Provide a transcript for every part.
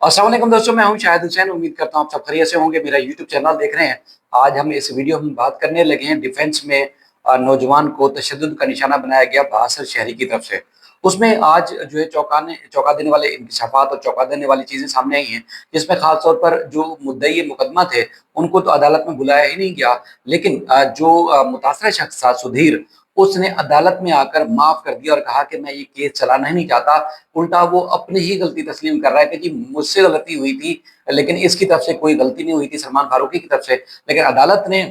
अस्सलाम वालेकुम दोस्तों, मैं हूं शाहिद हुसैन। उम्मीद करता हूं आप सब खैरियत से होंगे। मेरा यूट्यूब चैनल देख रहे हैं। आज हम इस वीडियो में बात करने लगे हैं डिफेंस में नौजवान को तशद्दुद का निशाना बनाया गया बासर शहरी की तरफ से। उसमें आज जो है चौंका देने वाले इंकशाफात और चौंका देने वाली चीजें सामने आई हैं, जिसमें खास तौर पर जो मुद्दई मुकदमा थे उनको तो अदालत में बुलाया ही नहीं गया। लेकिन जो मुतासरा शख्स था सुधीर, उसने अदालत में आकर माफ कर दिया और कहा कि मैं ये केस चलाना ही नहीं चाहता। उल्टा वो अपनी ही गलती तस्लीम कर रहा है कि जी मुझसे गलती हुई थी, लेकिन इसकी तरफ से कोई गलती नहीं हुई थी, सलमान फारूकी की तरफ से। लेकिन अदालत ने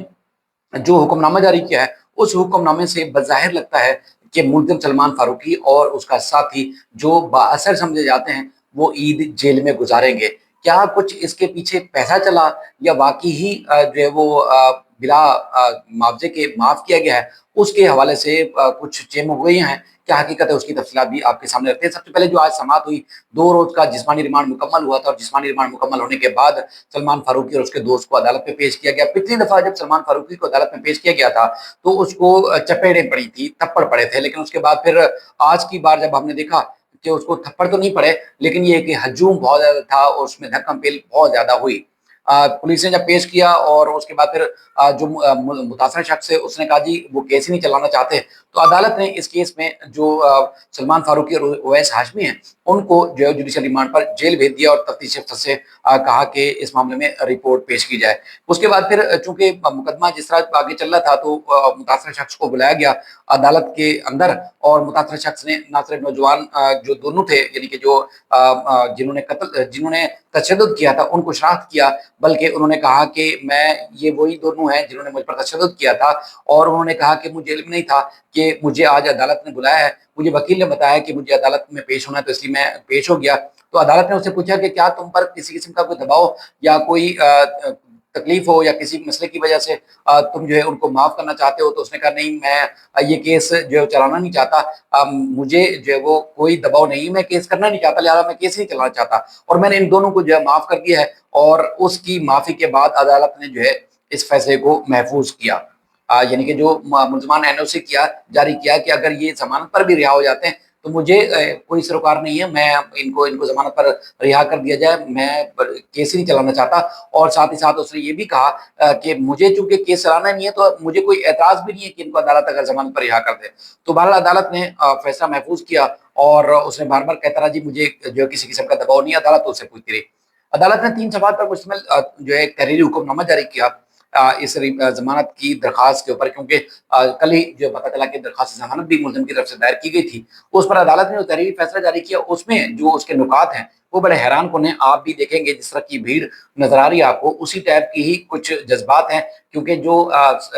जो हुक्मनामा जारी किया है, उस हुक्मनामे से बज़ाहिर लगता है कि मुल्ज़िम सलमान फारूकी और उसका साथी जो बाअसर समझे जाते हैं, वो ईद जेल में गुजारेंगे। क्या कुछ इसके पीछे पैसा चला या वाकई ही जो है वो बिला मुआवजे के माफ़ किया गया है, उसके हवाले से कुछ चेम हो गई हैं। क्या हकीकत है, उसकी तफसीलात भी आपके सामने रखते हैं। सबसे पहले जो आज समाअत हुई, 2 रोज़ का जिस्मानी रिमांड मुकम्मल हुआ था और जिस्मानी रिमांड मुकम्मल होने के बाद सलमान फारूकी और उसके दोस्त को अदालत में पेश किया गया। पिछली दफ़ा जब सलमान फारूकी को अदालत में पेश किया गया था, तो उसको चपेड़ें पड़ी थी, थप्पड़ पड़े थे। लेकिन उसके बाद फिर आज की बार जब हमने देखा कि उसको थप्पड़ तो नहीं पड़े, लेकिन ये है कि हजूम बहुत ज़्यादा था और उसमें धक्कम-पेल बहुत ज़्यादा हुई। पुलिस ने जब पेश किया और उसके बाद फिर जो मुतासर शख्स है, उसने कहा जी वो केस ही नहीं चलाना चाहते। तो अदालत ने इस केस में जो सलमान फारूकी और उवैस हाशमी हैं, उनको जो है जुडिशल रिमांड पर जेल भेज दिया और तफ्तीश अफसर से कहा कि इस मामले में रिपोर्ट पेश की जाए। उसके बाद फिर चूंकि मुकदमा जिस तरह आगे चल रहा था, तो मुतासर शख्स को बुलाया गया अदालत के अंदर और मुतासर शख्स ने ना सिर्फ नौजवान जो दोनों थे, यानी कि जो जिन्होंने तशद्दुद किया था उनको शनाख्त किया, बल्कि उन्होंने कहा कि मैं ये वही दोनों हैं जिन्होंने मुझ पर तशद्दुद किया था। और उन्होंने कहा कि मुझे इल्म नहीं था कि मुझे आज अदालत ने बुलाया है। मुझे वकील ने बताया कि मुझे अदालत में पेश होना है, तो इसलिए मैं पेश हो गया। तो अदालत ने उससे पूछा कि क्या तुम पर किसी किस्म का कोई दबाव या कोई तकलीफ हो या किसी मसले की वजह से तुम जो है उनको माफ करना चाहते हो? तो उसने कहा नहीं, मैं ये केस जो है चलाना नहीं चाहता। मुझे जो है वो कोई दबाव नहीं, मैं केस करना नहीं चाहता, लिहाजा मैं केस नहीं चलाना चाहता। और मैंने इन दोनों को जो है माफ कर दिया है। और उसकी माफी के बाद अदालत ने जो है इस फैसले को महफूज किया। यानी कि जो मुल्ज़मान एनओसी किया जारी किया कि अगर ये जमानत पर भी रिहा हो जाते हैं, तो मुझे कोई सरोकार नहीं है, मैं इनको इनको जमानत पर रिहा कर दिया जाए, मैं केस ही नहीं चलाना चाहता। और साथ ही साथ उसने ये भी कहा कि मुझे चूंकि केस चलाना नहीं है, तो मुझे कोई एतराज भी नहीं है कि इनको अदालत अगर जमानत पर रिहा कर दे। तो बहरहाल अदालत ने फैसला महफूज किया और उसने बार बार कहता रहा जी मुझे जो है किसी किस्म का दबाव नहीं है, अदालत तो उससे पूछती रही। अदालत ने 3 सवाल पर मुश्तमिल जो है एक तहरीरी हुक्मनामा जारी किया इस जमानत की दरखास्त के ऊपर, क्योंकि कल ही जो पता चला कि दरखास्त जमानत भी मुल्ज़िम की तरफ से दायर की गई थी। उस पर अदालत ने जो तहरीरी फैसला जारी किया, उसमें जो उसके नुकात हैं वो बड़े हैरान कुन हैं। आप भी देखेंगे जिस तरह की भीड़ नजर आ रही है आपको, उसी टाइप की ही कुछ जज्बात हैं। क्योंकि जो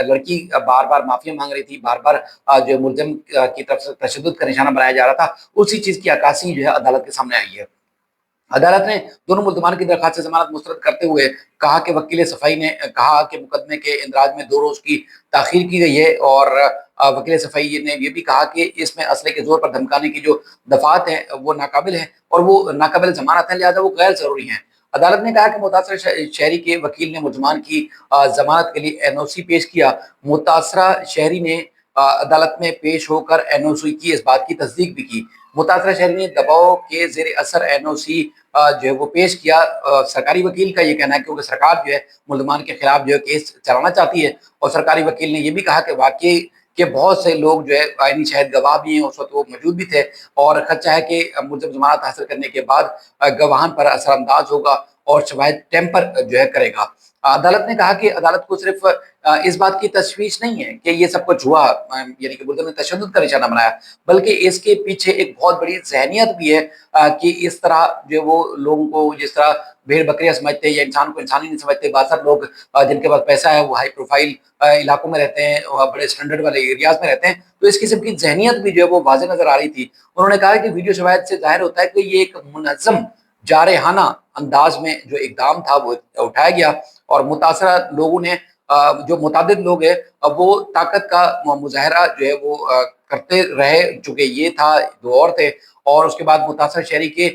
लड़की बार बार माफिया मांग रही थी, बार बार जो मुल्ज़िम की तरफ से तशद्दुद का निशाना बनाया जा रहा था, उसी चीज की अक्कासी जो है अदालत के सामने आई है। अदालत ने दोनों मुल्ज़मान की दरख्वास्त से ज़मानत मुस्तरद करते हुए कहा कि वकील सफ़ाई ने कहा कि मुकदमे के इंदराज में 2 रोज़ की ताख़ीर की गई है। और वकील सफ़ाई ने ये भी कहा कि इसमें असले के ज़ोर पर धमकाने की जो दफ़ात हैं वो नाकाबिल हैं और वो नाकाबिल ज़मानत हैं, लिहाजा वो गैर ज़रूरी हैं। अदालत ने कहा कि मुतासर शहरी के वकील ने मुल्ज़मान की ज़मानत के लिए एनओसी पेश किया। मुतासरा शहरी ने अदालत में पेश होकर एनओसी की इस बात की तस्दीक भी की। मुतासरा शहरी ने दबाव के ज़ेर असर एनओसी जो है वो पेश किया। सरकारी वकील का ये कहना है, क्योंकि सरकार जो है मुल्ज़मान के खिलाफ जो है केस चलाना चाहती है। और सरकारी वकील ने ये भी कहा कि वाकई के बहुत से लोग जो है आईनी शahid गवाह भी हैं, उस वक्त वो मौजूद भी थे। और खदशा है कि मुल्ज़िम जमानत हासिल करने के बाद गवाहान पर असरअंदाज होगा और शवाहिद टेम्पर जो है करेगा। अदालत ने कहा कि अदालत को सिर्फ इस बात की तशवीश नहीं है कि ये सब कुछ हुआ, यानी कि मुल्ज़िम ने तशद्दुद का निशाना बनाया, बल्कि इसके पीछे एक बहुत बड़ी ज़हनियत भी है कि इस तरह जो वो लोगों को जिस तरह भेड़ बकरियाँ समझते हैं या इंसान को इंसान ही नहीं समझते। बासर लोग जिनके पास पैसा है वो हाई प्रोफाइल इलाकों में रहते हैं और बड़े स्टैंडर्ड वाले एरियाज में रहते हैं। तो इस किस्म की ज़हनियत भी जो है वो वाज़ेह नज़र आ रही थी। उन्होंने कहा कि वीडियो शवाहिद से ज़ाहिर होता है कि ये एक मुनज़्ज़म जारहाना अंदाज में जो इक़दाम था वो उठाया गया। और मुतासरा लोगों ने जो मुतादिद लोग हैं वो ताकत का मुज़ाहरा जो है वो करते रहे, चूँकि ये था 2 और थे। और उसके बाद मुतासर शहरी के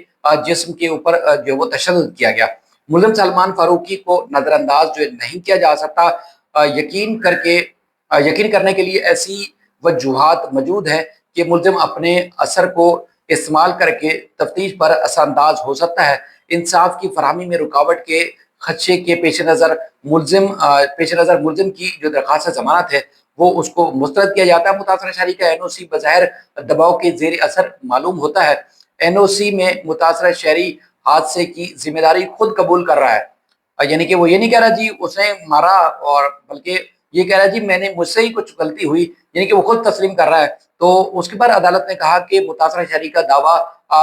जिस्म के ऊपर जो है वो तशद्दुद किया गया। मुल्ज़िम सलमान फारूकी को नज़रअंदाज जो है नहीं किया जा सकता। यकीन करने के लिए ऐसी वजूहात मौजूद हैं कि मुल्ज़िम अपने असर को इस्तेमाल करके तफ्तीश पर असरअंदाज हो सकता है। इंसाफ की फरहमी में रुकावट के खदशे के पेश नज़र मुलजिम की जो दरख्वास्त ज़मानत है वो उसको मुस्तरद किया जाता है। मुतासरा शहरी का एनओसी बज़ाहिर दबाव के ज़ेर असर मालूम होता है। एनओसी में मुतासरा शहरी हादसे की जिम्मेदारी खुद कबूल कर रहा है। यानी कि वो ये नहीं कह रहा जी उसने मारा, और बल्कि ये कह रहा है जी मैंने मुझसे ही कुछ गलती हुई, यानी कि वो खुद तस्लीम कर रहा है। तो उसके बाद अदालत ने कहा कि मुतासरा शहरी का दावा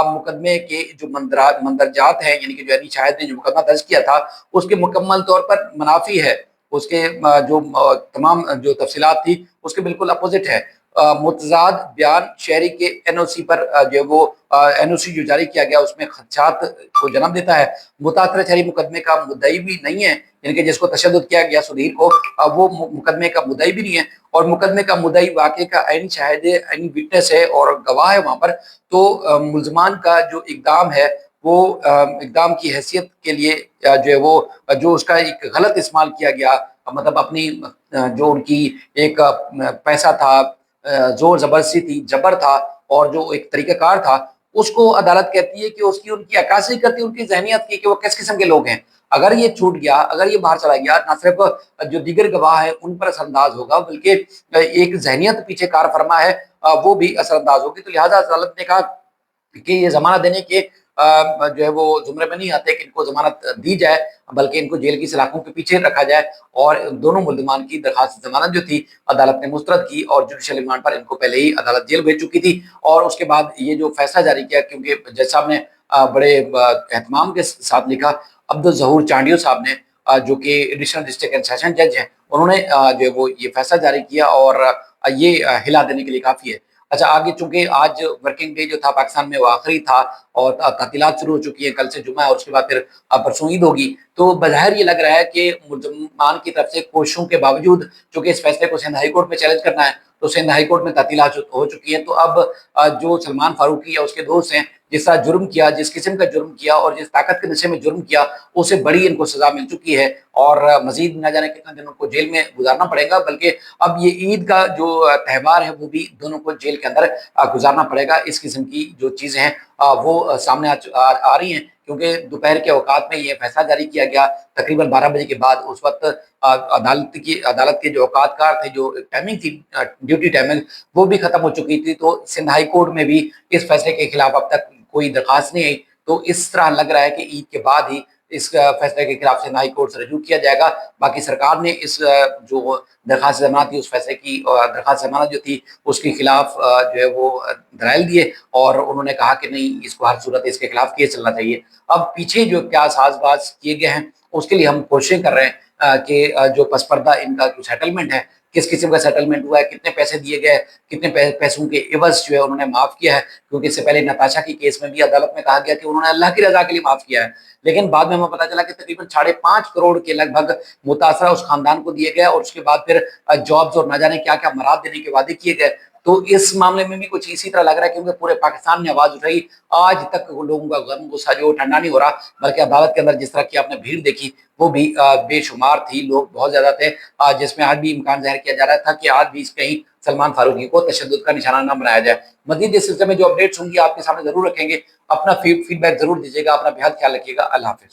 मुकदमे के जो मंदरजात हैं, यानी कि जो यानी शाहिद ने जो मुकदमा दर्ज किया था उसके मुकम्मल तौर पर मुनाफी है। उसके तमाम जो तफसीलात थी उसके बिल्कुल अपोजिट है। मुतजाद बयान शहरी के एनओसी पर जो वो एनओसी जो जारी किया गया उसमें खदशात को जन्म देता है। मुतासरा शहरी मुकदमे का मुद्दई भी नहीं है, यानी कि जिसको तशद्दुद किया गया सुधीर को, वो मुकदमे का मुद्दई भी नहीं है, और मुकदमे का मुद्दई वाक़े का ऐन शाहिद है, ऐन विटनेस है और गवाह है वहाँ पर। तो मुल्ज़मान का जो इक़दाम है वो इक़दाम की हैसियत के लिए जो है वो जो उसका एक गलत इस्तेमाल किया गया, मतलब अपनी जो उनकी एक पैसा था, जोर जबरदस्ती थी, जबर था, और जो एक तरीक़ाकार था, उसको अदालत कहती है कि उसकी उनकी अक्कासी करती है उनकी ज़हनियत की कि वो किस किस्म के लोग हैं। अगर ये छूट गया, अगर ये बाहर चला गया, ना सिर्फ जो दीगर गवाह हैं उन पर असरअंदाज होगा, बल्कि एक ज़हनियत पीछे कार फरमा है वो भी असरअंदाज होगी। तो लिहाजा अदालत ने कहा कि ये ज़मानत देने के जो है वो ज़ुमरे में नहीं आते कि इनको ज़मानत दी जाए, बल्कि इनको जेल की सलाखों के पीछे रखा जाए। और दोनों मुल्ज़मान की दरख्वास्त ज़मानत जो थी अदालत ने मुस्तरद की, और जुडिशल रिमांड पर इनको पहले ही अदालत जेल भेज चुकी थी। और उसके बाद ये जो फैसला जारी किया, क्योंकि जज साहब ने बड़े एहतमाम के साथ लिखा, अब्दुल ज़हूर चांडियो साहब ने जो कि एडिशनल डिस्ट्रिक्ट एंड सेशन जज हैं, उन्होंने जो है वो ये फैसला जारी किया, और ये हिला देने के लिए काफ़ी है। अच्छा, आगे चूँकि आज वर्किंग डे जो था पाकिस्तान में वो आखिरी था, और तातीलात शुरू हो चुकी है, कल से जुमा है और उसके बाद फिर परसों ईद होगी। तो बज़ाहिर ये लग रहा है कि मुल्ज़मान की तरफ से कोशिशों के बावजूद, चूँकि इस फैसले को सिंध हाई कोर्ट में चैलेंज करना है, तो सिंध हाई कोर्ट में तातीलात हो चुकी है। तो अब जो सलमान फारूकी या उसके दोस्त हैं, जिस तरह जुर्म किया, जिस किस्म का जुर्म किया और जिस ताकत के नशे में जुर्म किया, उससे बड़ी इनको सज़ा मिल चुकी है, और मज़ीद न जाने कितने दिन उनको जेल में गुज़ारना पड़ेगा। बल्कि अब ये ईद का जो त्यौहार है वो भी दोनों को जेल के अंदर गुज़ारना पड़ेगा। इस किस्म की जो चीज़ें हैं वो सामने आ रही हैं, क्योंकि दोपहर के औकात में ये फैसला जारी किया गया तकरीबन 12 बजे के बाद। उस वक़्त अदालत के जो औकातकार थे, जो टाइमिंग थी ड्यूटी टाइमिंग, वो भी ख़त्म हो चुकी थी। तो सिंध हाई कोर्ट में भी इस फैसले के खिलाफ अब तक कोई दरख्वास्त नहीं आई। तो इस तरह लग रहा है कि ईद के बाद ही इस फैसले के खिलाफ सिंध हाई कोर्ट से रजू किया जाएगा। बाकी सरकार ने इस जो दरख्वास्त ज़मानत थी, उस फैसले की दरख्वास्त ज़मानत जो थी उसके खिलाफ जो है वो दलाइल दिए, और उन्होंने कहा कि नहीं, इसको हर सूरत इसके खिलाफ केस चलना चाहिए। अब पीछे जो क्या साज़बाज़ किए गए हैं उसके लिए हम कोशिशें कर रहे हैं कि जो पसपर्दा इनका जो सेटलमेंट है, किस किस्म का सेटलमेंट हुआ है, कितने पैसे दिए गए, कितने पैसों के एवज़ जो है उन्होंने माफ़ किया है। क्योंकि इससे पहले नताशा की केस में भी अदालत में कहा गया कि उन्होंने अल्लाह की रज़ा के लिए माफ़ किया है, लेकिन बाद में हमें पता चला कि तकरीबन 5.5 करोड़ के लगभग मुतासरा उस खानदान को दिए गए, और उसके बाद फिर जॉब्स और न जाने क्या-क्या मराद देने के वादे किए गए। तो इस मामले में भी कुछ इसी तरह लग रहा है, क्योंकि पूरे पाकिस्तान ने आवाज़ उठाई, आज तक लोगों का गम गुस्सा जो ठंडा नहीं हो रहा, बल्कि अदालत के अंदर जिस तरह की आपने भीड़ देखी वो भी बेशुमार थी, लोग बहुत ज़्यादा थे, जिसमें आज भी इम्कान ज़ाहिर किया जा रहा था कि आज भी कहीं सलमान फारूकी को तशद्दुद का निशाना न बनाया जाए। मज़ीद इस सिलसिले में जो अपडेट्स होंगी आपके सामने ज़रूर रखेंगे। अपना फीडबैक ज़रूर दीजिएगा। अपना बेहद ख्याल रखिएगा। अल्लाह हाफ़िज़।